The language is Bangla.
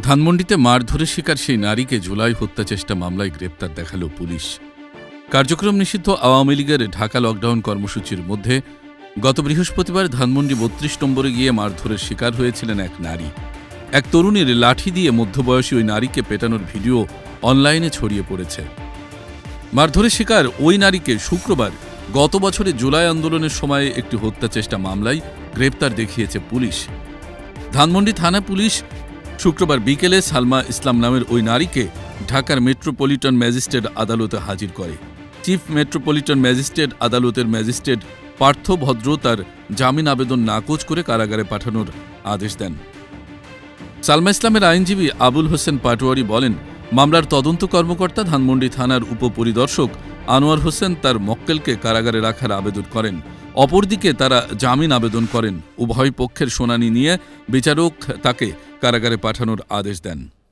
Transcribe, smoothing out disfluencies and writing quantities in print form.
ধানমন্ডিতে মারধরের শিকার সেই নারীকে জুলাই হত্যা চেষ্টা মামলায় গ্রেপ্তার দেখাল পুলিশ। কার্যক্রম নিষিদ্ধ আওয়ামী লীগের ঢাকা লকডাউন কর্মসূচির মধ্যে গত বৃহস্পতিবার ধানমন্ডি ৩২ নম্বরে গিয়ে মারধরের শিকার হয়েছিলেন এক নারী। এক তরুণীর লাঠি দিয়ে মধ্যবয়সী ওই নারীকে পেটানোর ভিডিও অনলাইনে ছড়িয়ে পড়েছে। মারধরের শিকার ওই নারীকে শুক্রবার গত বছরের জুলাই আন্দোলনের সময় একটি হত্যা চেষ্টা মামলায় গ্রেপ্তার দেখিয়েছে পুলিশ। ধানমন্ডি থানা পুলিশ শুক্রবার বিকেলে সালমা ইসলাম নামের ওই নারীকে ঢাকার মেট্রোপলিটন ম্যাজিস্ট্রেট আদালতে হাজির করে। চিফ মেট্রোপলিটন ম্যাজিস্ট্রেট আদালতের ম্যাজিস্ট্রেট পার্থ ভদ্র তার জামিন আবেদন নাকচ করে কারাগারে পাঠানোর আদেশ দেন। সালমা ইসলামের আইনজীবী আবুল হোসেন পাটোয়ারি বলেন, মামলার তদন্ত কর্মকর্তা ধানমন্ডি থানার উপপরিদর্শক আনোয়ার হোসেন তার মক্কেলকে কারাগারে রাখার আবেদন করেন। অপরদিকে তারা জামিন আবেদন করেন। উভয় পক্ষের শুনানি নিয়ে বিচারক তাকে কারাগারে পাঠানোর আদেশ দেন।